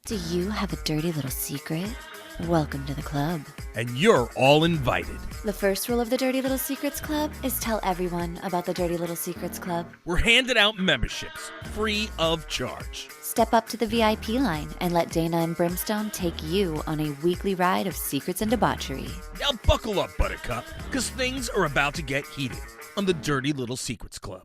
Do you have a dirty little secret? Welcome to the club. And you're all invited. The first rule of the Dirty Little Secrets Club is tell everyone about the Dirty Little Secrets Club. We're handing out memberships, free of charge. Step up to the VIP line and let Dayna and Brimstone take you on a weekly ride of secrets and debauchery. Now buckle up, Buttercup, because things are about to get heated on the Dirty Little Secrets Club.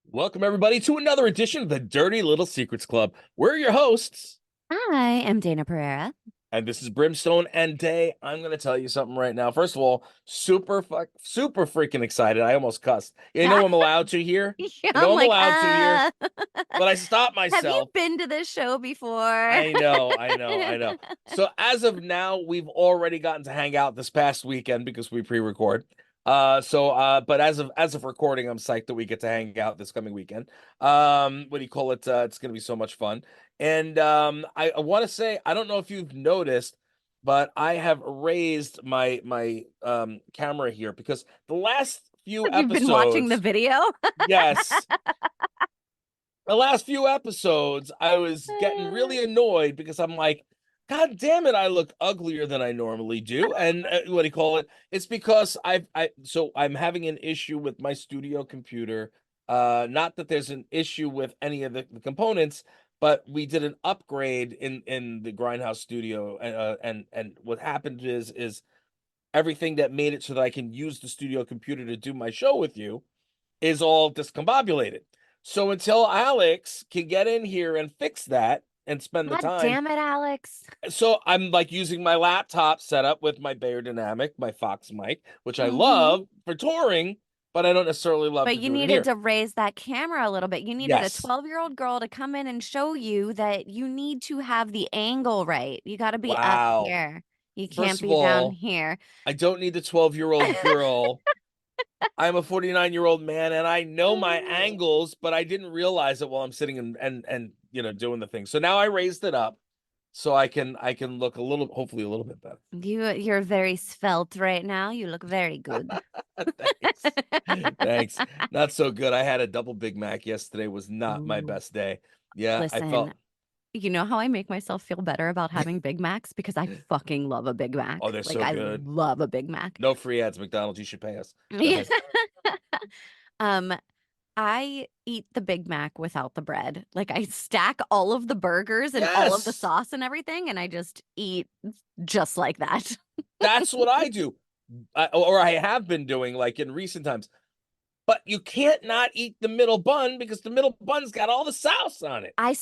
Welcome, everybody, to another edition of the Dirty Little Secrets Club. We're your hosts. I am Dayna Pereira. And this is Brimstone and Day. I'm going to tell you something right now. First of all, super freaking excited. I almost cussed. You know I'm allowed to here? Yeah, You know I'm like, allowed to here? But I stopped myself. Have you been to this show before? I know. So as of now, we've already gotten to hang out this past weekend because we pre-record. But as of recording, I'm psyched that we get to hang out this coming weekend. What do you call it? It's going to be so much fun. And I want to say, I don't know if you've noticed, but I have raised my camera here because the last few episodes. You've been watching the video? Yes. The last few episodes, I was getting really annoyed because I'm like, God damn it, I look uglier than I normally do. And what do you call it? It's because I'm having an issue with my studio computer. Not that there's an issue with any of the components, but we did an upgrade in the Grindhouse studio. And what happened is everything that made it so that I can use the studio computer to do my show with you is all discombobulated. So until Alex can get in here and fix that, and spend the time. God damn it, Alex. So I'm like using my laptop setup with my Beyerdynamic, my Fox mic, which I love for touring, but I don't necessarily love. But you needed to raise that camera a little bit. You needed a 12-year-old girl to come in and show you that you need to have the angle right. You got to be up here. You can't be down here. I don't need the 12-year-old girl. I'm a 49-year-old man, and I know my angles, but I didn't realize it while I'm sitting and doing the thing. So now I raised it up so I can look hopefully a little bit better. You're very svelte right now. You look very good. Thanks. Not so good. I had a double Big Mac yesterday. Was not my best day. Yeah, listen, I felt. You know how I make myself feel better about having Big Macs? Because I fucking love a Big Mac. Oh, they're so good. I love a Big Mac. No free ads, McDonald's. You should pay us. I eat the Big Mac without the bread. Like, I stack all of the burgers and all of the sauce and everything, and I just eat just like that. That's what I do. Or I have been doing, like, in recent times. But you can't not eat the middle bun because the middle bun's got all the sauce on it. I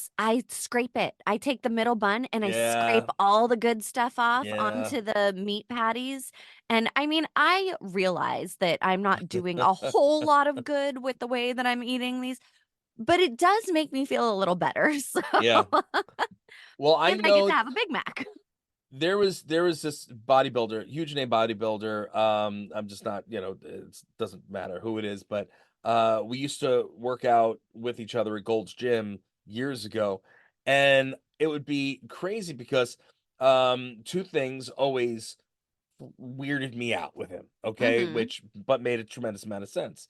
scrape it. I take the middle bun and I scrape all the good stuff off onto the meat patties. And I mean, I realize that I'm not doing a whole lot of good with the way that I'm eating these, but it does make me feel a little better. So yeah. Well, I know I get to have a Big Mac. There was this bodybuilder, huge name bodybuilder. I'm just not, it doesn't matter who it is, but we used to work out with each other at Gold's Gym years ago, and it would be crazy because two things always weirded me out with him, okay, but made a tremendous amount of sense.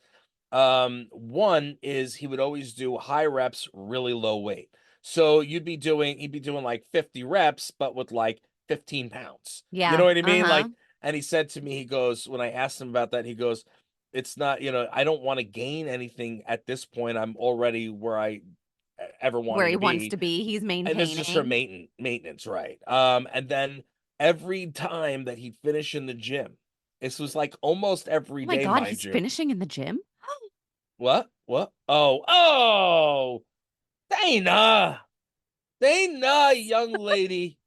One is he would always do high reps, really low weight. So he'd be doing like 50 reps, but with like 15 pounds. Yeah. You know what I mean? Like, and he said to me, he goes, when I asked him about that, he goes, it's not, I don't want to gain anything at this point. I'm already where I ever want where he wants to be. He's maintaining. And it's just for maintenance, right? And then every time that he'd finish in the gym, this was like almost every day. Oh my God, he's finishing in the gym? What? Oh, Dayna, young lady.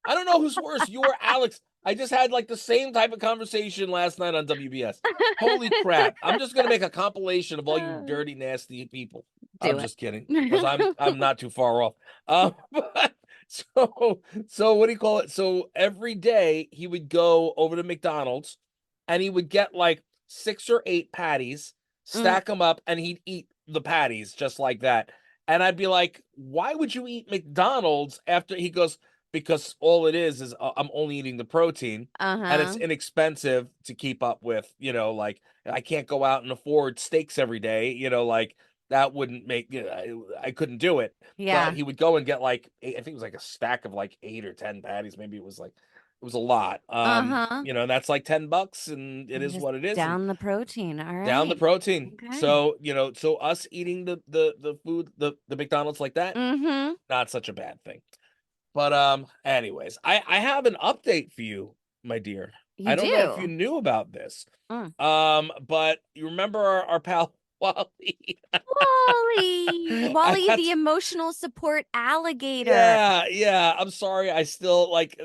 I don't know who's worse, you or Alex. I just had like the same type of conversation last night on WBS. Holy crap. I'm just going to make a compilation of all you dirty, nasty people. I'm just kidding. Because I'm not too far off. So what do you call it? So every day he would go over to McDonald's and he would get like 6 or 8 patties, stack them up, and he'd eat the patties just like that. And I'd be like, why would you eat McDonald's after? He goes, because all it is I'm only eating the protein and it's inexpensive to keep up with, like I can't go out and afford steaks every day, like that wouldn't make I couldn't do it. But Yeah. he would go and get like I think it was like a stack of like 8 or 10 patties. Maybe it was like it was a lot. Uh-huh. That's like $10, and it And is just what it is. And down the protein. All down the right. protein. Okay. So, so us eating the food, the McDonald's like that, Mm-hmm. not such a bad thing. But anyways, I have an update for you, my dear. You I don't know if you do. knew about this. Mm. But you remember our pal Wally? Wally. I Wally, had the emotional support alligator. Yeah, yeah. I'm sorry. I still like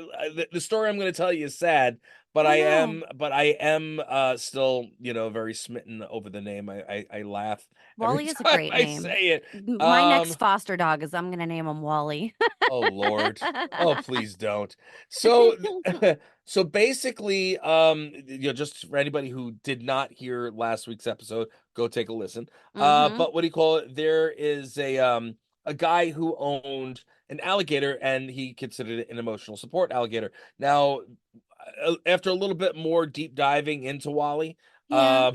the story I'm going to tell you is sad, but Oh no. I am still, very smitten over the name. I laugh every Wally is a time great I name. say it. My next Um, foster dog is I'm gonna name him Wally. oh Lord. Oh, please don't. So so basically, just for anybody who did not hear last week's episode, go take a listen. Mm-hmm. But what do you call it? There is a guy who owned an alligator, and he considered it an emotional support alligator. Now, after a little bit more deep diving into Wally, Yeah.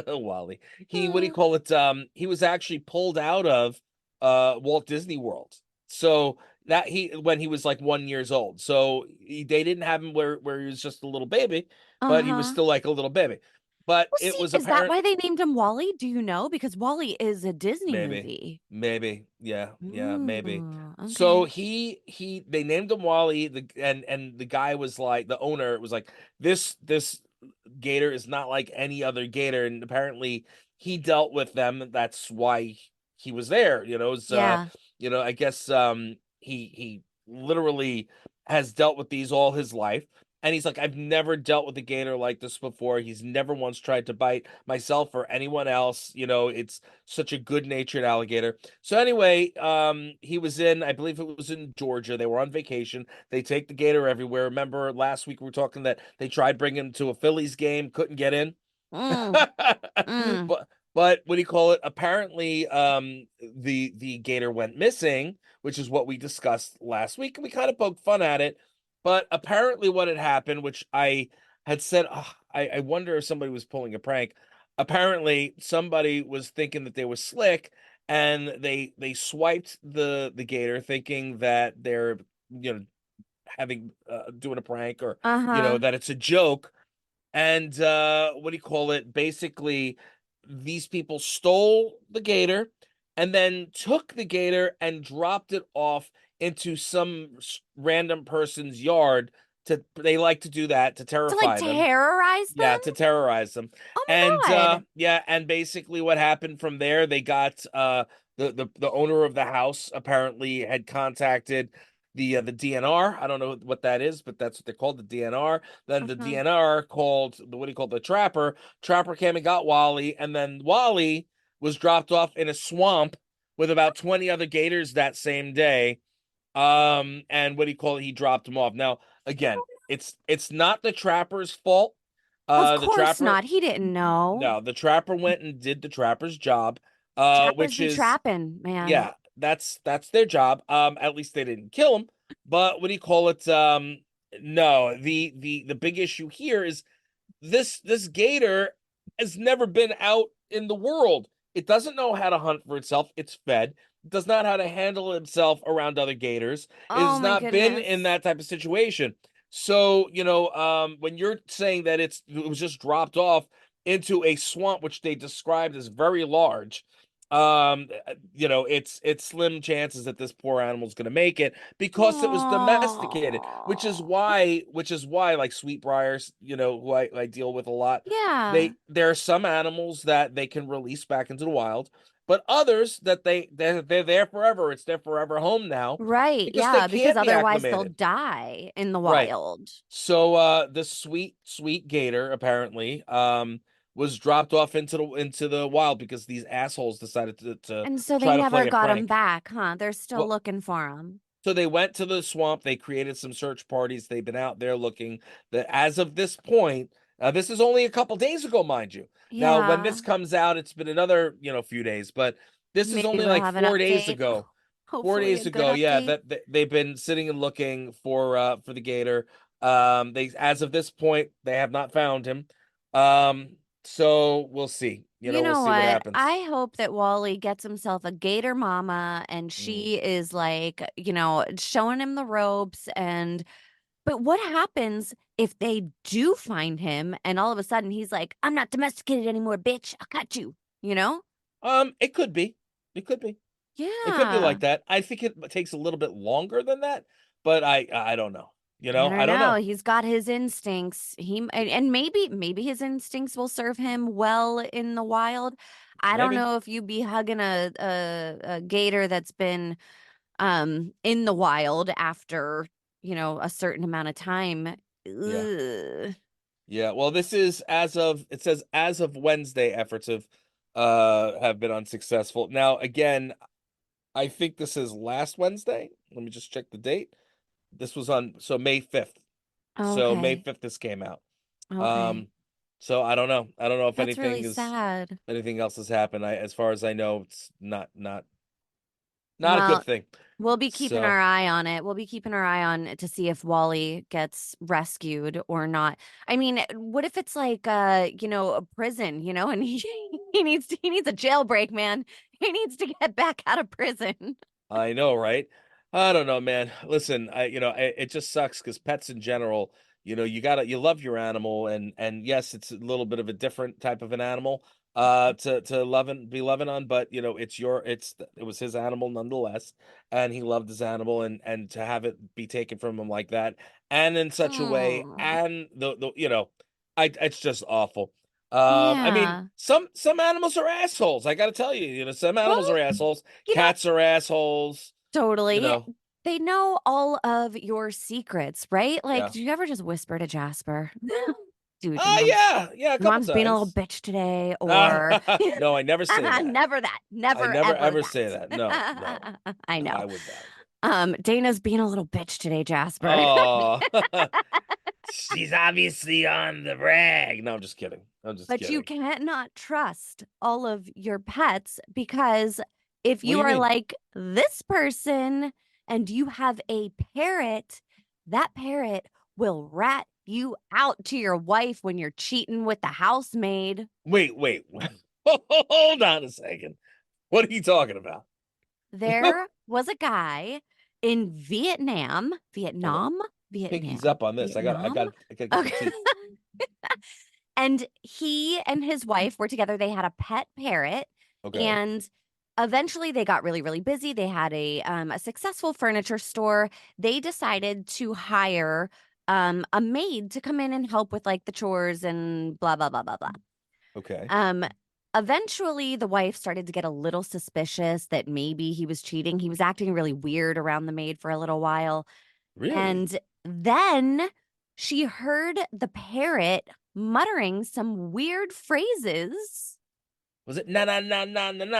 Wally, he what do you call it? He was actually pulled out of Walt Disney World. So that he when he was like 1 years old. So they didn't have him where he was just a little baby, but he was Uh-huh. still like a little baby. But Well, it see, was is that apparent why they named him Wally? Do you know? Because Wally is a Disney maybe, movie. maybe, yeah, maybe. Ooh, So okay. they named him Wally. And the guy was like the owner was like this gator is not like any other gator, and apparently he dealt with them. That's why he was there. Yeah. I guess he literally has dealt with these all his life. And he's like, I've never dealt with a gator like this before. He's never once tried to bite myself or anyone else. It's such a good-natured alligator. So anyway, he was I believe it was in Georgia. They were on vacation. They take the gator everywhere. Remember last week we were talking that they tried bringing him to a Phillies game, couldn't get in. Mm, mm. But what do you call it? Apparently, the gator went missing, which is what we discussed last week, and we kind of poked fun at it. But apparently, what had happened, which I had said, "Ugh, I wonder if somebody was pulling a prank." Apparently, somebody was thinking that they were slick, and they swiped the gator, thinking that they're you know having doing a prank, or Uh-huh. that it's a joke. And what do you call it? Basically, these people stole the gator and then took the gator and dropped it off into some random person's yard. They like to do that to To like terrify them. terrorize them? Yeah, to terrorize them. Oh And my God. yeah, and basically what happened from there, they got the owner of the house apparently had contacted the DNR. I don't know what that is, but that's what they called, the DNR. Then the Uh-huh. DNR called what do you call the trapper? Trapper came and got Wally, and then Wally was dropped off in a swamp with about 20 other gators that same day. And what do you call it? He dropped him off. Now, again, it's not the trapper's fault. Of The course trapper not. He didn't know. No, the trapper went and did the trapper's job, Trappers which be is trapping, man. yeah, that's their job. At least they didn't kill him. But what do you call it? No, the big issue here is this gator has never been out in the world. It doesn't know how to hunt for itself. It's fed. It does not know how to handle itself around other gators. It Oh has my not been in goodness. that type of situation. So, when you're saying that it was just dropped off into a swamp, which they described as very large, it's slim chances that this poor animal's going to make it because it was domesticated, which is Oh. why like sweetbriars, who I deal with a lot, Yeah. there are some animals that they can release back into the wild, but others that they're there forever. It's their forever home now Right. because they Yeah, because can't be otherwise they'll acclimated. die in the Right. wild. So the sweet gator apparently was dropped off into the wild because these assholes decided to And so they try to never play a got him prank. back, huh? They're still Well, looking for him. so they went to the swamp, they created some search parties, they've been out there looking. That as of this point, this is only a couple days ago, mind you. Now, when this Yeah. comes out, it's been another, few days, but this is Maybe only we'll like have an 4 days update. ago. four Hopefully a days good ago, yeah, update. that they've been sitting and looking for the gator. They as of this point, they have not found him. So we'll see. You You know, we'll know see what what? happens. I hope that Wally gets himself a gator mama and Mm. she is like, showing him the ropes. But what happens if they do find him and all of a sudden he's like, I'm not domesticated anymore, bitch. I'll cut you, you know? It could be. It could be. It could be Yeah. like that. I think it takes a little bit longer than that, but I don't know. I I don't don't know. know. He's got his instincts. And maybe his instincts will serve him well in the wild. I don't Maybe. know if you'd be hugging a gator that's been in the wild after, a certain amount of time. Yeah. Ugh. Yeah. Well, this is it says as of Wednesday, efforts have been unsuccessful. Now, again, I think this is last Wednesday. Let me just check the date. This was on May 5th. So May Okay. 5th this came out. Okay. Um so I don't know. I don't know if That's really sad. anything else has happened. As far as I know, it's not a good Well, thing. we'll be keeping So our eye on it. We'll be keeping our eye on it to see if Wally gets rescued or not. I mean, what if it's like a prison, and he needs a jailbreak, man. He needs to get back out of prison. I know, right? I don't know, man. Listen, it just sucks because pets in general, you love your animal, and yes, it's a little bit of a different type of an animal, to love and be loving on, but it was his animal nonetheless, and he loved his animal, and to have it be taken from him like that, and in such a way, Oh, and it's just awful. I mean, yeah. some animals are assholes. I got to tell you, some animals Well, are assholes. you know, Cats are assholes, you totally. know. They know all of your secrets, right? Like, Yeah. do you ever just whisper to Jasper, dude, your mom's Yeah, yeah, a your couple mom's being a little times. bitch today, or No, I never say that. never that, I never never ever ever say that. No, no, that. I no, know. I would not. Dana's being a little bitch today, Jasper. Oh, she's obviously on the rag. No, I'm just kidding. I'm just But you kidding. cannot trust all of your pets because if What do you you are mean? like this person and you have a parrot, that parrot will rat you out to your wife when you're cheating with the housemaid. Wait. Hold on a second. What are you talking about? There was a guy in Hold on. Pinky's up on this. Vietnam. I gotta get the Okay. tea. And he and his wife were together. They had a pet parrot, Okay. and eventually they got really, really busy. They had a successful furniture store. They decided to hire a maid to come in and help with like the chores and blah blah blah blah blah. Okay. Um, Eventually the wife started to get a little suspicious that maybe he was cheating. He was acting really weird around the maid for a little while. Really? And then she heard the parrot muttering some weird phrases. Was it na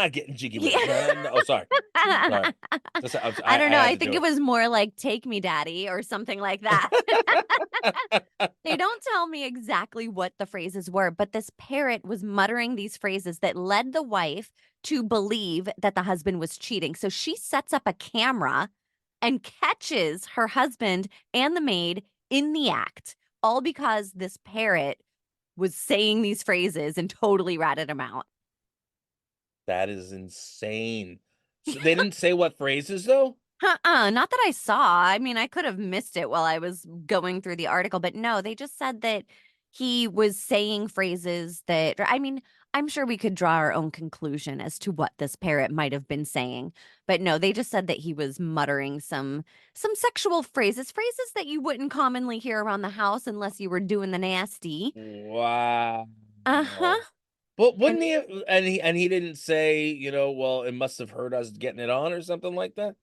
getting jiggy with Yeah. it? Na. Oh, sorry. Sorry. Just, I don't I know. had I to think do it it. was more like take me daddy or something like that. They don't tell me exactly what the phrases were, but this parrot was muttering these phrases that led the wife to believe that the husband was cheating. So she sets up a camera and catches her husband and the maid in the act, all because this parrot was saying these phrases and totally ratted him out. That is insane. So they didn't say what phrases though? Not that I saw. I mean, I could have missed it while I was going through the article, but no, they just said that he was saying phrases that, I mean, I'm sure we could draw our own conclusion as to what this parrot might have been saying. But no, they just said that he was muttering some sexual phrases that you wouldn't commonly hear around the house unless you were doing the nasty. Wow. Uh-huh. But And wouldn't he and he didn't say, well, it must have hurt us getting it on or something like that?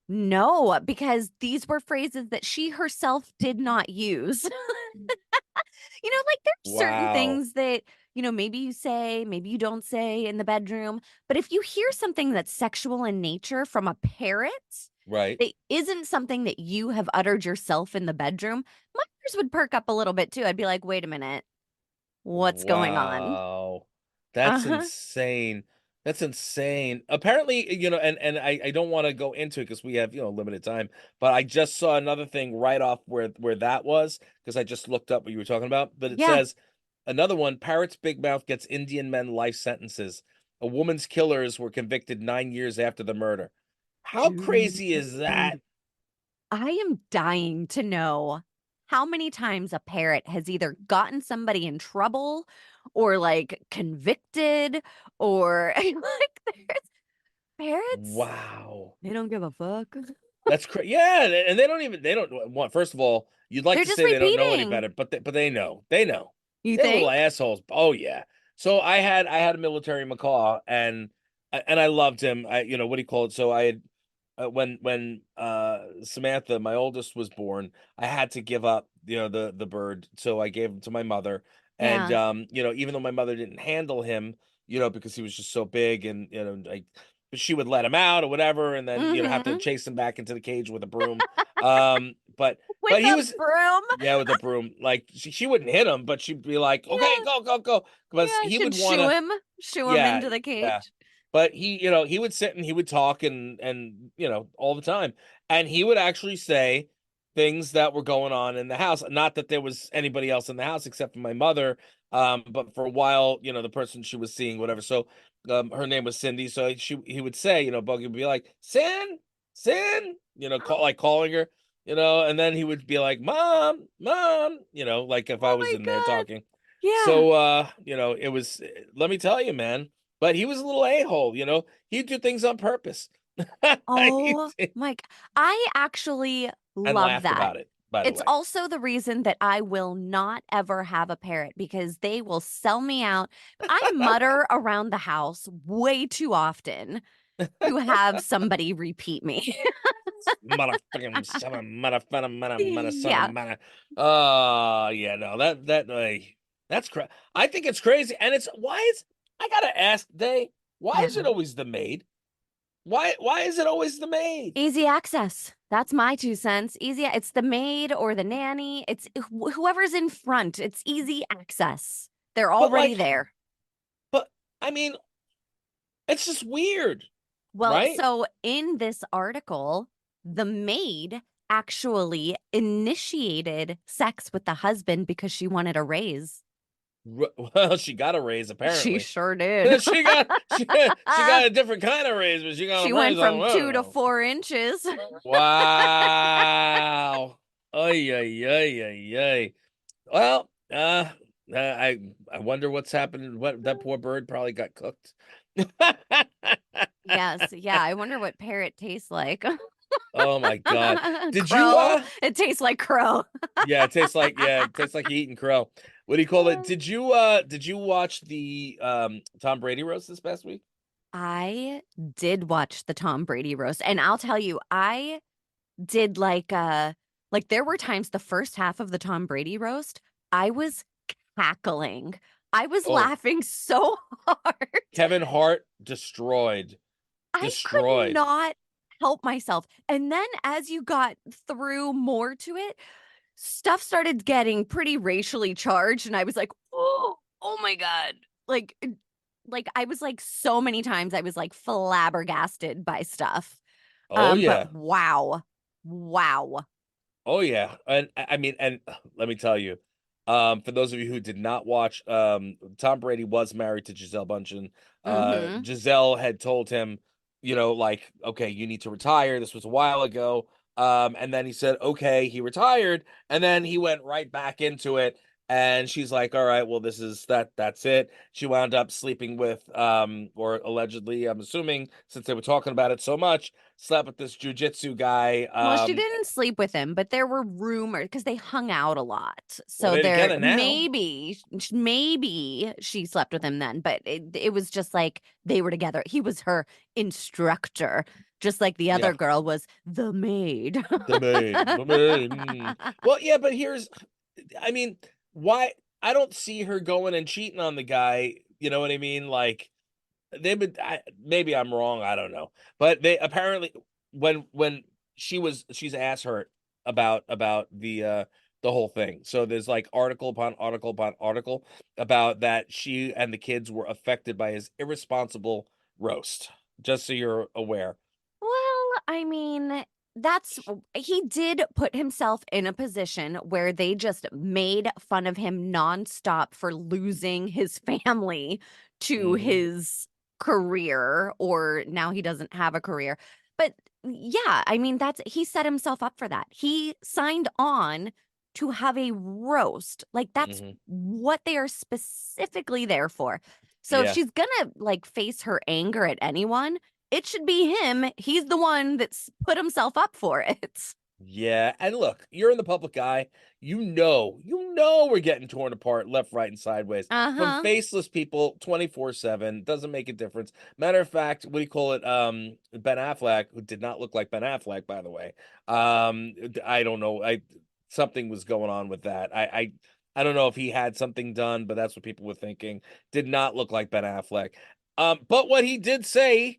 no, because these were phrases that she herself did not use. Like there's certain Wow. things that, maybe you say, maybe you don't say in the bedroom. But if you hear something that's sexual in nature from a parrot Right. that isn't something that you have uttered yourself in the bedroom, my ears would perk up a little bit too. I'd be like, wait a minute, what's going on? Wow. That's Uh-huh. insane. That's insane. Apparently, and I don't want to go into it because we have, limited time, but I just saw another thing right off where that was because I just looked up what you were talking about, but it Yeah. says Another one, Parrots Big Mouth gets Indian men life sentences. A woman's killers were convicted 9 years after the murder. How crazy is that? Dude, I am dying to know how many times a parrot has either gotten somebody in trouble or like convicted or like there's parrots. Wow. They don't give a fuck. That's crazy. Yeah, and they don't want. First of all, you'd like They're to just say they don't know any repeating. better, but they know. They know. You They're little think? assholes. Oh yeah. So I had a military macaw, and I loved him. What do you call it? So I had when Samantha, my oldest, was born, I had to give up the bird. So I gave him to my mother, and Yeah. even though my mother didn't handle him, because he was just so big, and like she would let him out or whatever, and then have to Mm-hmm. chase him back into the cage with a broom. But With but he a was, broom. yeah, with a broom. Like she wouldn't hit him, but she'd be like, okay, Yeah. go go go, because Yeah. he would Should want to. shoo him Yeah, into the yeah. cage. But he would sit and he would talk, and all the time. And he would actually say things that were going on in the house. Not that there was anybody else in the house except for my mother. But for a while, the person she was seeing, whatever. So her name was Cindy. So he would say, Buggy would be like, Sin, Sin, calling her, and then he would be like, Mom, Mom, like if I Oh was my in there God. talking. Yeah. So it was, let me tell you, man. But he was a little a-hole, he'd do things on purpose. He Oh did- my I actually and love laughed that. about it, by the It's way. also the reason that I will not ever have a parrot because they will sell me out. I mutter around the house way too often to have somebody repeat me. Motherfucking son of mother son of Yeah. mother. Oh yeah, no, that's crazy. I think it's crazy, and I gotta ask, why is it Yeah. always the maid? Why is it always the maid? Easy access. That's my 2 cents. Easy. It's the maid or the nanny. It's whoever's in front. It's easy access. They're But already like, there. but I mean, it's just weird, Well, right? so in this article, the maid actually initiated sex with the husband because she wanted a raise. Well, she got a raise She apparently. sure did. She got a different kind of raise, but she got She a went raise. I from don't 2 to 4 inches. Wow. Ay, ay, ay, ay, ay. Well, I wonder what's happening. What that poor bird probably got cooked. Yes, yeah. I wonder what parrot tastes like. Oh my God. Did you Crow. It tastes like crow. it tastes like you eating crow. What do you call it? Did you watch the Tom Brady roast this past week? I did watch the Tom Brady roast, and I'll tell you, I did like there were times the first half of the Tom Brady roast, I was cackling. I was Oh, laughing so hard. Kevin Hart destroyed. I could Destroyed. not help myself. And then as you got through more to it, stuff started getting pretty racially charged and I was like, "Oh, oh my God." Like I was like so many times I was like flabbergasted by stuff. Oh But yeah. wow. Wow. Oh yeah, and I mean, and let me tell you, for those of you who did not watch, Tom Brady was married to Giselle Bundchen. Mhm. Giselle had told him, like, okay, you need to retire. This was a while ago. And then he said, okay, he retired, and then he went right back into it. And she's like, all right, well, that's it. She wound up sleeping with, or allegedly, I'm assuming, since they were talking about it so much, slept with this jujitsu guy. Well, she didn't sleep with him, but there were rumors because they hung out a lot. Well, So they're there together now. maybe she slept with him then, but it was just like they were together. He was her instructor, just like the Yeah, other girl was the maid. the maid, the maid. Well, yeah, but I mean, why? I don't see her going and cheating on the guy. You know what I mean? Like maybe I'm wrong. I don't know, but they apparently when she's ass hurt about the whole thing. So there's like article upon article upon article about that she and the kids were affected by his irresponsible roast. Just so you're aware. Well, I mean, that's he did put himself in a position where they just made fun of him nonstop for losing his family to Hmm. his career, or now he doesn't have a career. But yeah, I mean, that's he set himself up for that. He signed on to have a roast. Like that's Hmm. what they are specifically there for. So if Yeah. she's gonna like face her anger at anyone, it should be him. He's the one that's put himself up for it. Yeah, and look, you're in the public eye. You know we're getting torn apart left, right, and sideways from Uh-huh. faceless people 24/7. Doesn't make a difference. Matter of fact, what do you call it? Ben Affleck, who did not look like Ben Affleck, by the way. I don't know. I Something was going on with that. I don't know if he had something done, but that's what people were thinking. Did not look like Ben Affleck. But what he did say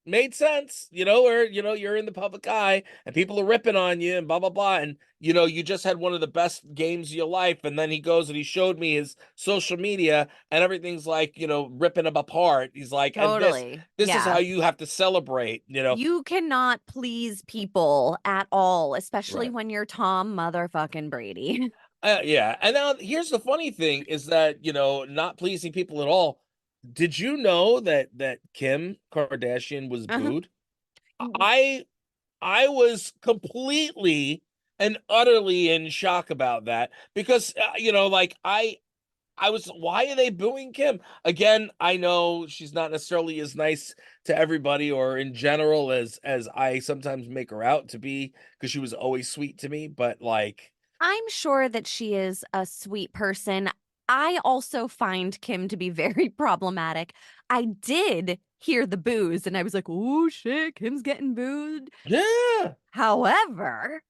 made sense, where you're in the public eye and people are ripping on you and blah blah blah, and you just had one of the best games of your life, and then he goes and he showed me his social media and everything's like ripping him apart. He's like, and this Totally. this is Yeah. how you have to celebrate. You cannot please people at all, especially Right. when you're Tom motherfucking Brady. Yeah, and now here's the funny thing is that not pleasing people at all. Did you know that Kim Kardashian was Uh-huh. booed? I was completely and utterly in shock about that because like I was, why are they booing Kim? Again, I know she's not necessarily as nice to everybody or in general as I sometimes make her out to be, because she was always sweet to me, but like, I'm sure that she is a sweet person. I also find Kim to be very problematic. I did hear the boos and I was like, oh shit, Kim's getting booed. yeah, However,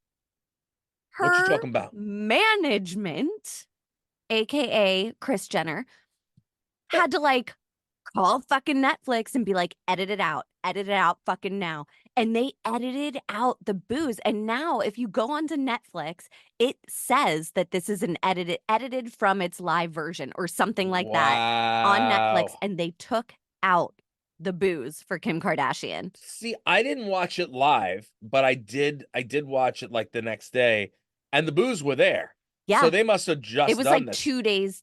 what you her talking about? management, aka Chris Jenner, had to like call fucking Netflix and be like, edit it out fucking now. And they edited out the booze. And now if you go onto Netflix, it says that this is an edited from its live version or something like that on Netflix. Wow. And they took out the booze for Kim Kardashian. See, I didn't watch it live, but I did watch it like the next day, and the booze were there. So Yeah. they must have It just was done like this. 2 days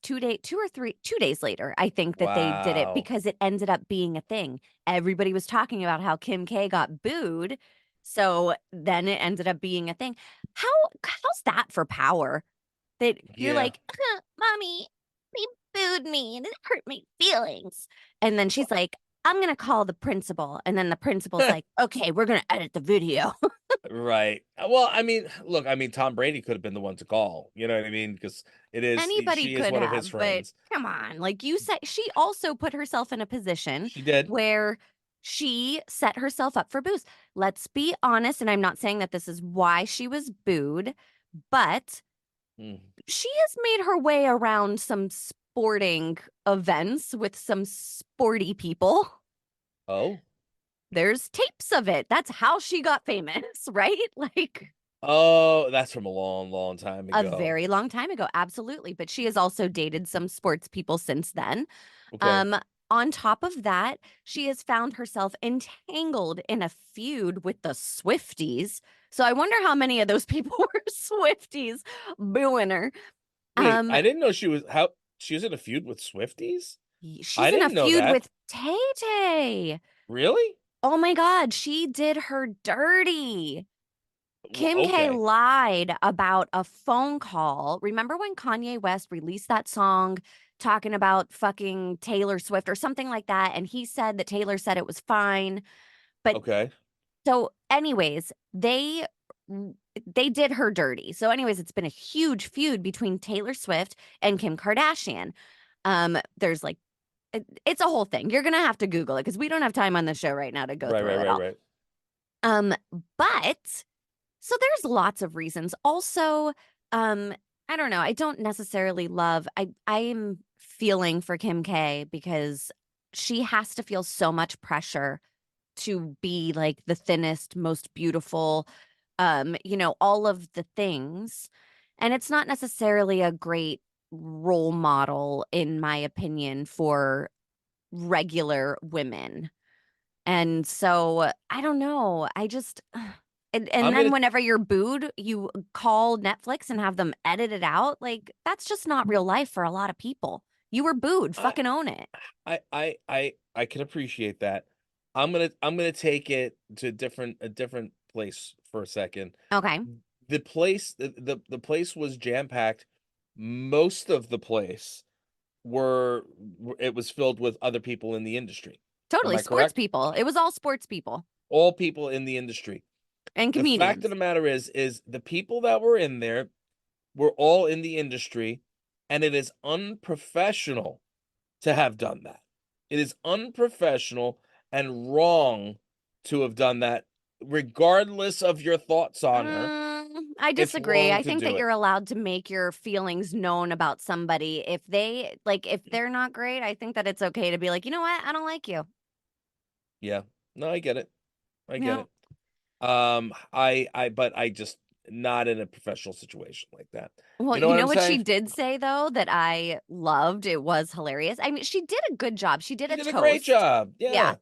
later, I think that they did it Wow. because it ended up being a thing. Everybody was talking about how Kim K got booed. So then it ended up being a thing. How's that for power? That you're Yeah. like, mommy, they booed me and it hurt my feelings. And then she's like, I'm gonna call the principal. And then the principal's like, okay, we're gonna edit the video. Right. Well, I mean, look, I mean, Tom Brady could have been the one to call. You know what I mean? Because Anybody she is could one of his have, but friends. come on. Like you said, she also put herself in a position She did. where she set herself up for booze. Let's be honest, and I'm not saying that this is why she was booed, but Mm. she has made her way around some sporting events with some sporty people. Oh. There's tapes of it. That's how she got famous, right? Like Oh, that's from a long, long time a ago. very long time ago, absolutely. But she has also dated some sports people since then. Okay. Um, on top of that, she has found herself entangled in a feud with the Swifties. So I wonder how many of those people were Swifties booing her. Wait, Um, I didn't know she was in a feud with Swifties? I she's in a didn't know feud that. with Tay Tay. Really? Oh my God, she did her dirty. Kim K Okay. lied about a phone call. Remember when Kanye West released that song talking about fucking Taylor Swift or something like that? And he said that Taylor said it was fine. But Okay. so, anyways, they did her dirty. So, anyways, it's been a huge feud between Taylor Swift and Kim Kardashian. There's like it's a whole thing. You're gonna have to Google it because we don't have time on the show right now to go Right, through right, it right, all. right. Um, but so there's lots of reasons. Also, I don't know. I don't necessarily love I am feeling for Kim K because she has to feel so much pressure to be like the thinnest, most beautiful, all of the things. And it's not necessarily a great role model, in my opinion, for regular women. And so I don't know. I just And I'm then gonna whenever you're booed, you call Netflix and have them edit it out. Like, that's just not real life for a lot of people. You were booed. I Fucking own it. I can appreciate that. I'm gonna take it to a different place for a second. Okay. The place was jam packed. Most of the place it was filled with other people in the industry. Am Totally. I Sports correct? people. It was all sports people All people in the industry. and The fact of comedians. the matter is the people that were in there were all in the industry, and it is unprofessional to have done that. It is unprofessional and wrong to have done that, regardless of your thoughts on her. I It's disagree. wrong I to think that do it. you're allowed to make your feelings known about somebody. If they like, if they're not great, I think that it's okay to be like, you know what? I don't like you. Yeah. No, I get it. I You get know, it. But I just not in a professional situation like that. well, You know you what know I'm what she saying? did say though that I loved? It was hilarious. I mean, she did a good job. She did You a did a great toast. job. Yeah. Yeah.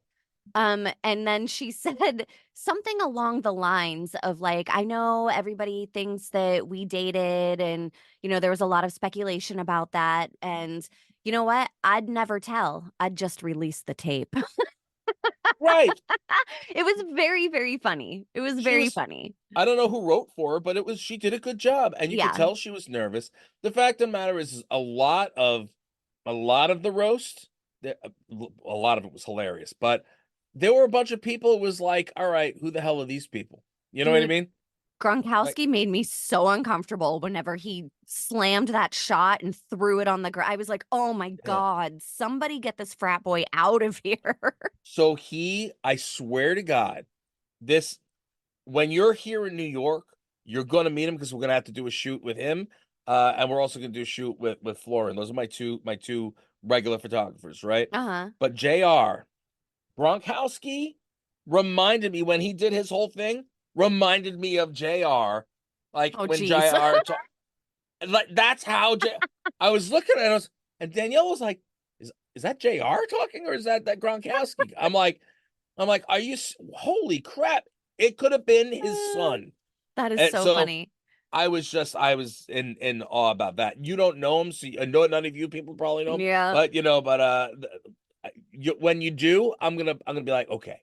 And then she said something along the lines of like, I know everybody thinks that we dated and, there was a lot of speculation about that. And you know what? I'd never tell. I'd just release the tape. Right. It was very, very funny. It was She very was funny. I don't know who wrote for her, but she did a good job, and you could Yeah. tell she was nervous. The fact of the matter is a lot of the roast, a lot of it was hilarious, but there were a bunch of people. It was like, all right, who the hell are these people? You know what I Dude, mean? Like, Gronkowski made me so uncomfortable whenever he slammed that shot and threw it on the ground. I was like, oh my yeah. God, somebody get this frat boy out of here. So I swear to God, this when you're here in New York, you're gonna meet him because we're gonna have to do a shoot with him, and we're also gonna do a shoot with Florin. Those are my two regular photographers, right? Uh-huh. But Jr. Gronkowski reminded me when he did his whole thing, reminded me of Jr. Like Oh, when geez. Jr. Like that's how I was looking at it, and Danielle was like, "Is that Jr. talking or is that Gronkowski?" I'm like, are you? Holy crap! It could have been his son. That is And so so funny. I was in awe about that. You don't know him, so I know none of you people probably know him, Yeah, but when you do, I'm gonna be like, okay,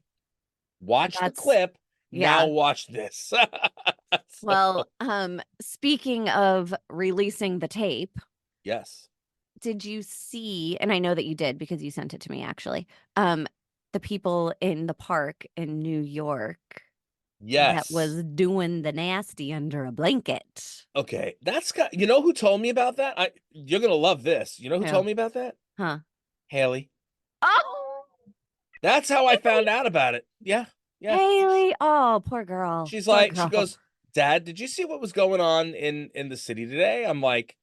watch the that's clip. Now yeah. watch this. So, Well, speaking of releasing the tape, yes, did you see, and I know that you did because you sent it to me actually, um, the people in the park in New York that yes. was doing the nasty under a blanket? Okay, that's got. You know who told me about that? You're gonna love this. You know who Who? told me about that? Huh? Haley. Oh, That's how I found Haley. out about it. Yeah, yeah. Haley. Oh, poor girl. Poor She girl. goes, Dad, did you see what was going on in the city today? I'm like,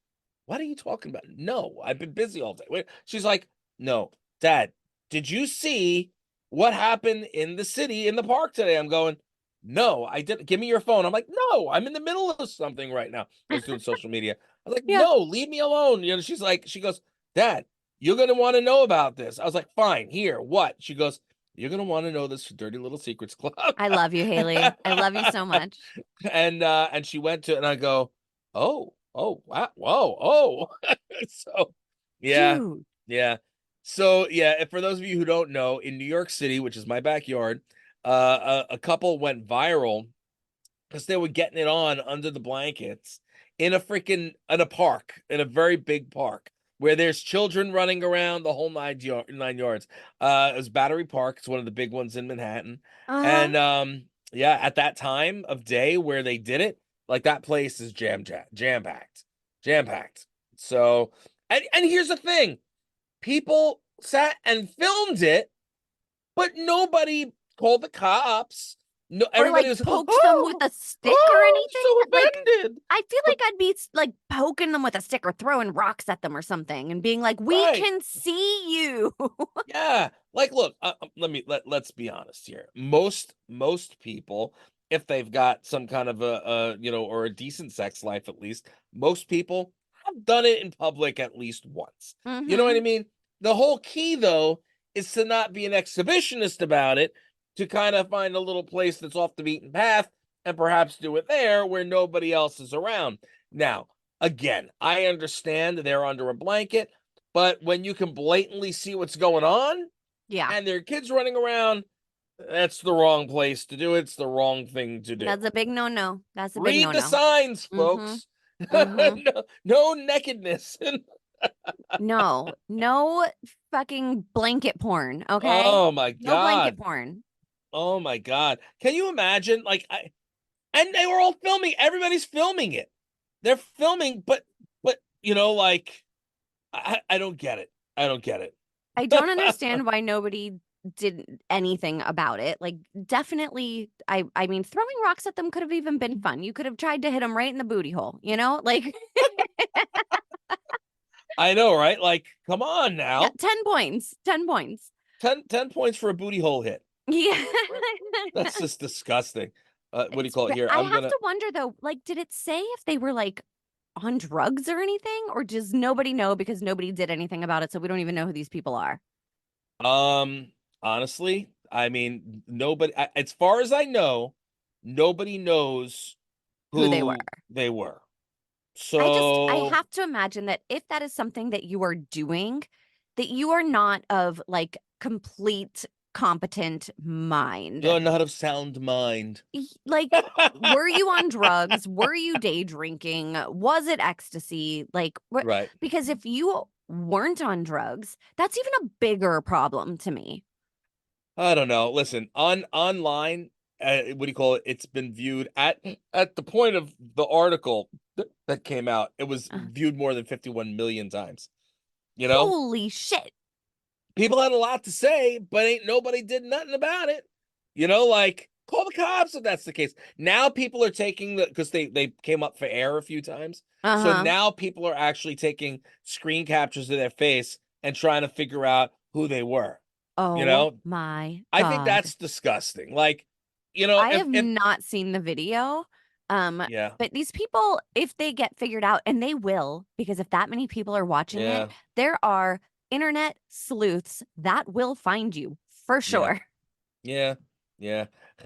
what are you talking about? No, I've been busy all day. She's like, no, Dad, did you see what happened in the city in the park today? I'm going, no, I didn't. Give me your phone. I'm like, no, I'm in the middle of something right now. I was doing social media. I was like, Yeah. no, leave me alone. She goes, Dad, you're gonna want to know about this. I was like, fine, here, what? She goes, you're gonna want to know this Dirty Little Secrets Club. I love you, Haley. I love you so much. And she went to and I go, oh, wow, whoa, oh. So yeah, Dude. yeah. So yeah, for those of you who don't know, in New York City, which is my backyard, a couple went viral because they were getting it on under the blankets in a park, in a very big park where there's children running around the whole 9 yards. It was Battery Park. It's one of the big ones in Manhattan. Uh-huh. And yeah, at that time of day where they did it, like that place is jam packed, jam packed. So, and here's the thing: people sat and filmed it, but nobody called the cops. No, Or everybody like was, poked them with oh, a stick or oh, I'm anything. so Like, offended. I feel like But I'd be like poking them with a stick or throwing rocks at them or something and being like, "We right, can see you." yeah. Like, look, let's be honest here. Most people, if they've got some kind of or a decent sex life at least, most people have done it in public at least once. You know what I Mm-hmm. mean? The whole key, though, is to not be an exhibitionist about it, to kind of find a little place that's off the beaten path and perhaps do it there where nobody else is around. Now, again, I understand they're under a blanket, but when you can blatantly see what's going on Yeah. and there are kids running around, that's the wrong place to do it. It's the wrong thing to do. That's a big no-no. That's a big Read the no-no. signs, Mm-hmm. folks. Mm-hmm. No nakedness. No. No fucking blanket porn, okay? Oh my No blanket God. porn. Oh my God. Can you imagine? And they were all filming. Everybody's filming it. They're filming, but like I don't get it. I don't get I don't it. understand why nobody did anything about it. Like, definitely, I mean, throwing rocks at them could have even been fun. You could have tried to hit them right in the booty hole, you know? Like, I know, right? Like, come on yeah, now. 10 points. 10 points. 10 points for a booty hole hit. Yeah. That's just disgusting. What do you It's call it here? I I'm have gonna to wonder though, like, did it say if they were like on drugs or anything, or does nobody know because nobody did anything about it, so we don't even know who these people are? um honestly, I mean, as far as I know, nobody knows Who they were. who they were. I So have to imagine that if that is something that you are doing, that you are not of like complete competent mind. you're not of sound mind. Like, were you on drugs? Were you day drinking? Was it ecstasy? Like, Right. because if you weren't on drugs, that's even a bigger problem to me. I don't know. Listen, online, what do you call it? It's been viewed at the point of the article that came out. It was Uh, viewed more than 51 million times. You know, Holy shit. people had a lot to say, but ain't nobody did nothing about it. Like call the cops if that's the case. Now people are taking because they came up for air a few times. So Uh-huh. now people are actually taking screen captures of their face and trying to figure out who they were. You Oh know, my I think God. that's disgusting. Like, I have if not seen the video. Um, yeah, but these people, if they get figured out, and they will, because if that many people are watching it, yeah, there are internet sleuths that will find you for yeah, sure. yeah, yeah.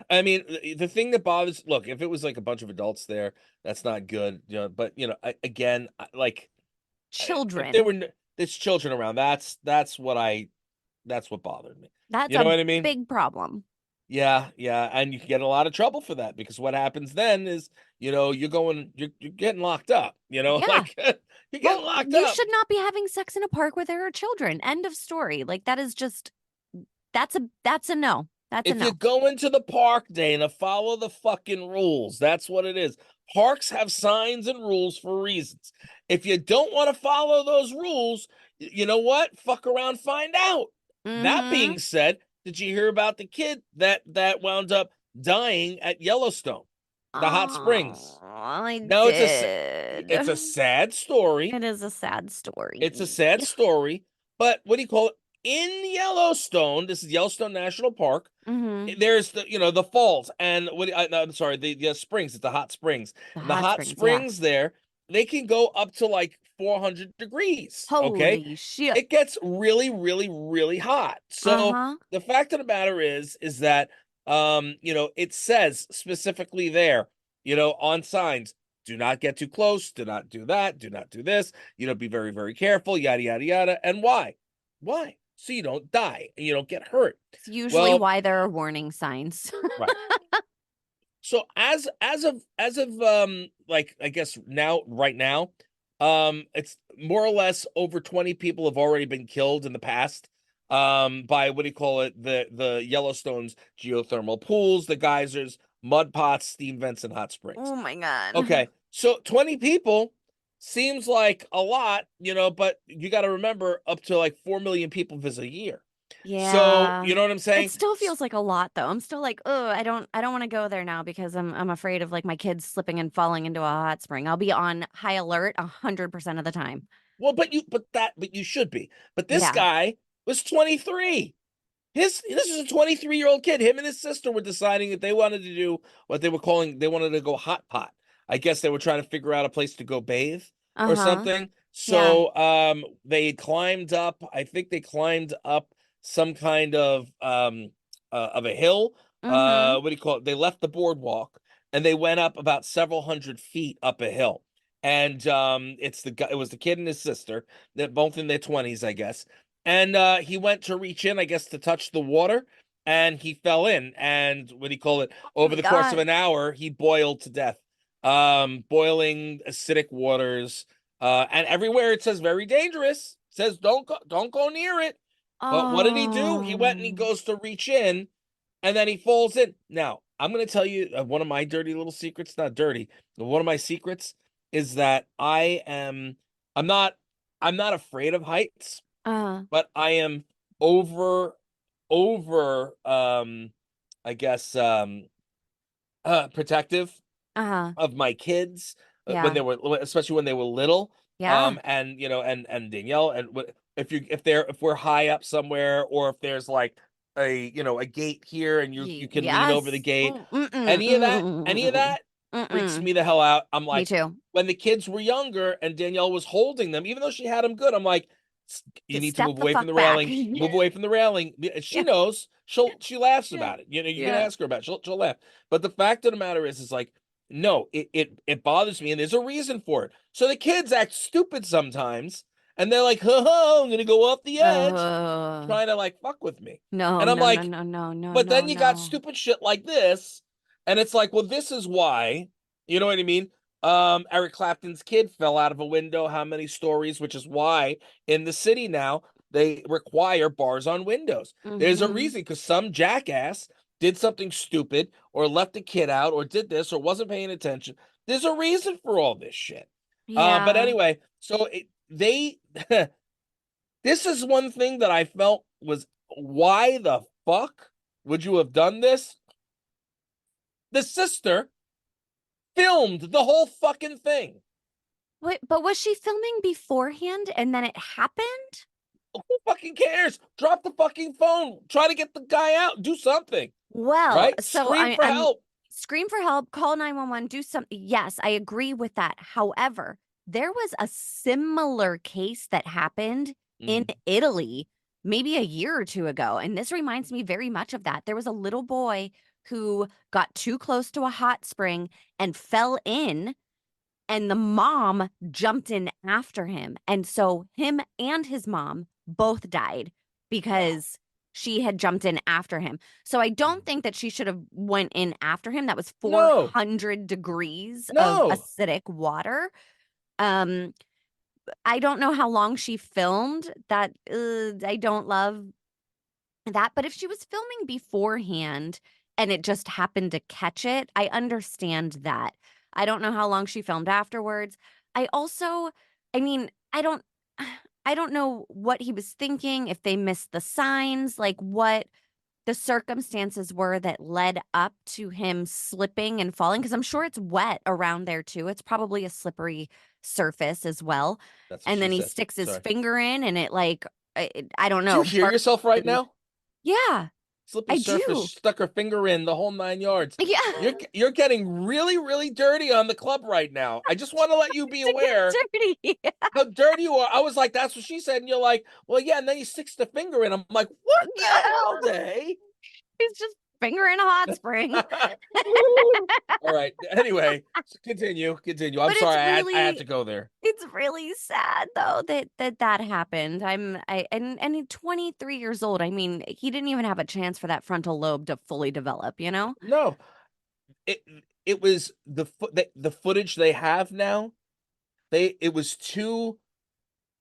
I mean, the thing that bothers, look, if it was like a bunch of adults there, that's not good. But again, like, if there Children. were there's children around, that's what bothered me. That's You know a what I mean? big problem. Yeah, yeah, and you can get a lot of trouble for that because what happens then is, you're getting locked up. Yeah. Like you're getting Well, locked you up. should not be having sex in a park where there are children. End of story. Like, that is just that's a no. That's a If you no. go into the park, Dana, follow the fucking rules. That's what it is. Parks have signs and rules for reasons. If you don't want to follow those rules, you know what? Fuck around, find out. That Mm-hmm. being said, did you hear about the kid that wound up dying at Yellowstone, the hot Oh, springs? I No, did. it's a sad story. It is a sad It's a story. sad story, but what do you call it? In Yellowstone, this is Yellowstone National Park. Hmm. There's the falls and no, I'm sorry, the springs. It's the hot springs, The and the hot hot springs, yeah. springs there, they can go up to like 400 degrees. Okay, Holy shit. it gets really, really, really hot. So Uh-huh. the fact of the matter is that it says specifically there, on signs, do not get too close, do not do that, do not do this, be very, very careful, yada yada yada. And why? Why? So you don't die and you don't get hurt. It's usually Well, why there are warning signs. right. So as of like I guess now right now, it's more or less over 20 people have already been killed in the past by what do you call it, the Yellowstone's geothermal pools, the geysers, mud pots, steam vents, and hot springs. Oh my God. Okay, so 20 people seems like a lot, but you got to remember up to like 4 million people visit a year. So Yeah. you know what I'm It saying? still feels like a lot though. I'm still like, oh, I don't want to go there now because I'm afraid of like my kids slipping and falling into a hot spring. I'll be on high alert 100% of the time. Well, but you should be. But this Yeah. guy was 23. This is a 23-year-old kid. Him and his sister were deciding that they wanted to do what they wanted to go hot pot. I guess they were trying to figure out a place to go bathe or Uh-huh. something. Yeah. So they climbed up, I think they climbed up some kind of a hill. Mm-hmm. What do you call it? They left the boardwalk. and they went up about several hundred feet up a hill. And it's the guy, it was the kid and his sister, that both in their 20s, I guess. And he went to reach in, I guess, to touch the water, and he fell in. And what do you call it? Oh Over my the course of God. an hour, he boiled to death. Boiling acidic waters. And everywhere it says very dangerous. It says don't go near it. But what did he do? He went and he Oh. goes to reach in, and then he falls in. Now, I'm going to tell you one of my dirty little secrets, not dirty, but one of my secrets is that I'm not I'm not afraid of heights, Uh, but I am over over I guess protective uh-huh. of my kids when Yeah. they were, especially when they were little. Yeah. And and Danielle, and if we're high up somewhere, or if there's like a gate here, and you can lean over the Yes. gate, Mm, mm-mm, any of that mm-mm, freaks mm-mm. me the hell out. I'm Me like, too. when the kids were younger and Danielle was holding them, even though she had them good, I'm like, you Just need to step move the away from fuck the back. railing, move away from the railing. She Yeah. knows. She laughs Yeah. about it. You can Yeah. ask her about it. She'll laugh. But the fact of the matter is like, no, it bothers me, and there's a reason for it. So the kids act stupid sometimes, and they're like, I'm gonna go off the edge, Oh. trying to like fuck with me. No, And I'm no, no, like, no, no, no, but no, then you got no. stupid shit like this, and it's like, well, this is why, you know what I mean? Eric Clapton's kid fell out of a window, how many stories, which is why in the city now they require bars on windows. There's a Mm-hmm. reason, because some jackass did something stupid, or left a kid out, or did this, or wasn't paying attention. There's a reason for all this shit. But Yeah. anyway, so they this is one thing that I felt was, why the fuck would you have done this? The sister filmed the whole fucking thing. Wait, but was she filming beforehand and then it happened? Who fucking cares? Drop the fucking phone. Try to get the guy out. Do something. Well, Right? so Scream for I'm help. scream for help, call 911, do something. Yes, I agree with that. However, there was a similar case that happened in Mhm. Italy maybe a year or two ago. And this reminds me very much of that. There was a little boy who got too close to a hot spring and fell in, and the mom jumped in after him. And so him and his mom both died Wow. because she had jumped in after him. So I don't think that she should have went in after him. That was No. 400 degrees of No. acidic water. Um I don't know how long she filmed that. I don't love that, but if she was filming beforehand and it just happened to catch it, I understand that. I don't know how long she filmed afterwards. I also, I mean, I don't know what he was thinking, if they missed the signs, like what the circumstances were that led up to him slipping and falling, because I'm sure it's wet around there too. It's probably a slippery surface as well. That's what And she then he said. sticks his Sorry. finger in and it like I don't Do you know, hear burns yourself right and now? yeah, Slippery I surface, do. stuck her finger in, the whole 9 yards. Yeah. You're getting really, really dirty on the club right now. I just want to let you be To aware get dirty. how dirty you are. I was like, that's what she said. And you're like, well, yeah. And then he sticks the finger in. I'm like, what the hell, Day? He's just fingering a hot spring. All right. Anyway, continue. I'm But sorry. I had to go there. it's really sad though that happened. And he's 23 years old. I mean, he didn't even have a chance for that frontal lobe to fully develop, you know? No, it it was the footage they have now. It was too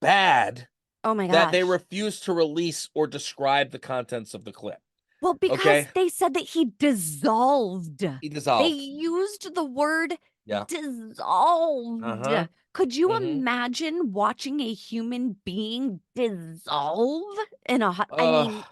bad Oh my that they gosh. refused to release or describe the contents of the clip. Well, because Okay, they said that he dissolved. he They dissolved. used the word Yeah. dissolved. Uh-huh. Could you Mm-hmm. imagine watching a human being dissolve in a hot? I Uh, mean,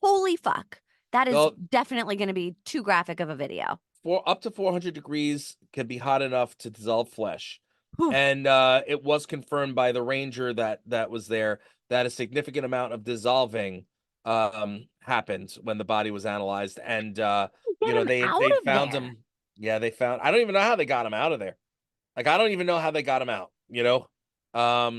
holy fuck. That is well, definitely going to be too graphic of a video. for up to 400 degrees can be hot enough to dissolve flesh. Whew. And it was confirmed by the ranger that was there that a significant amount of dissolving happened when the body was analyzed. And Get him out they of found there. him. Yeah, they found, I don't even know how they got him out of there. Like, I don't even know how they got him out, you know? I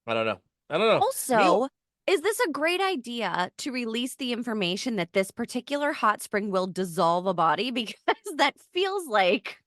don't know. I don't know. Also, Is this a great idea to release the information that this particular hot spring will dissolve a body? Because that feels like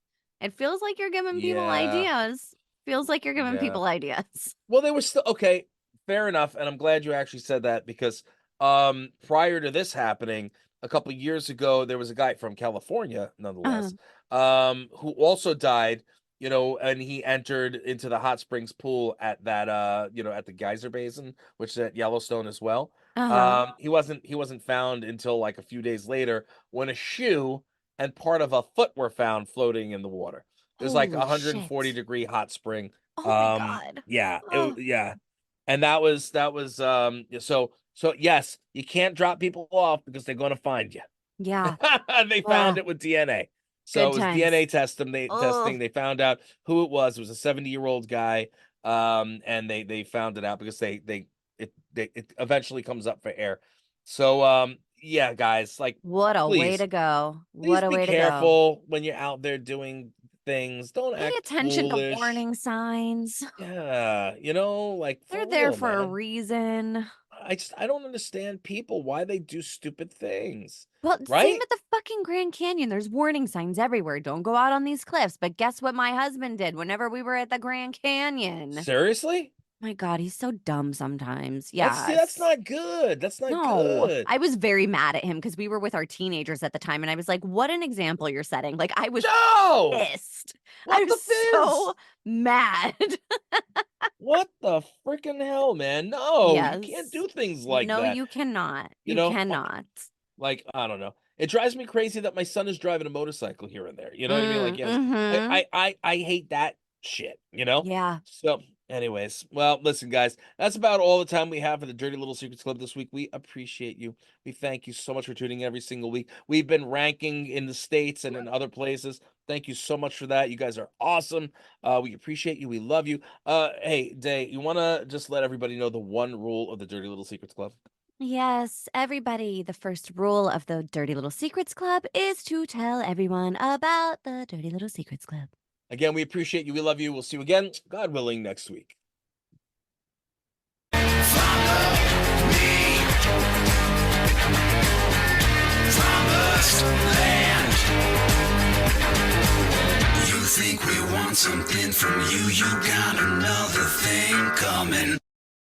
you're giving people Yeah, ideas. Feels like you're giving yeah. people ideas. Well, they were still okay, fair enough, and I'm glad you actually said that because prior to this happening, a couple of years ago, there was a guy from California, Uh, nonetheless, who also died, and he entered into the hot springs pool at that at the Geyser Basin, which is at Yellowstone as well. uh-huh. He wasn't found until like a few days later when a shoe and part of a foot were found floating in the water. There's like a Holy 140 shit. degree hot spring. Oh my God. Yeah, Oh, yeah. And that was so yes, you can't drop people off because they're going to find you. yeah. They found Ugh. it with DNA. So Good it was times. DNA testing. Oh, They found out who it was. It was a 70-year-old guy. And they found it out because it eventually comes up for air. So yeah, guys, like what a way please, to go. please What a be way to go. careful when you're out there doing things. Don't Pay act attention to foolish. warning signs. Yeah, like They're for there real, for a man. reason. I don't understand people why they do stupid things, Well, same right? at the fucking Grand Canyon. There's warning signs everywhere. Don't go out on these cliffs. But guess what my husband did whenever we were at the Grand Canyon? Seriously? My God, he's so dumb sometimes. That's Yes. not good. That's not No, good. I was very mad at him because we were with our teenagers at the time. And I was like, what an example you're setting. Like, I was No! pissed. I What was the so fizz? mad. What the freaking hell, man? No, you can't Yes. do things like No, that. you cannot. You You know, cannot. like I don't know. It drives me crazy that my son is driving a motorcycle here and there. You know what I mean? Like yes, Mm-hmm. I hate that shit. Yeah. So, anyways, well, listen, guys, that's about all the time we have for the Dirty Little Secrets Club this week. We appreciate you. We thank you so much for tuning in every single week. We've been ranking in the States and in other places. Thank you so much for that. You guys are awesome. We appreciate you. We love you. Hey, Day, you want to just let everybody know the one rule of the Dirty Little Secrets Club? Yes, everybody. The first rule of the Dirty Little Secrets Club is to tell everyone about the Dirty Little Secrets Club. Again, we appreciate you. We love you. We'll see you again, God willing, next week. Promised land. You think we want something from you? You got another thing coming.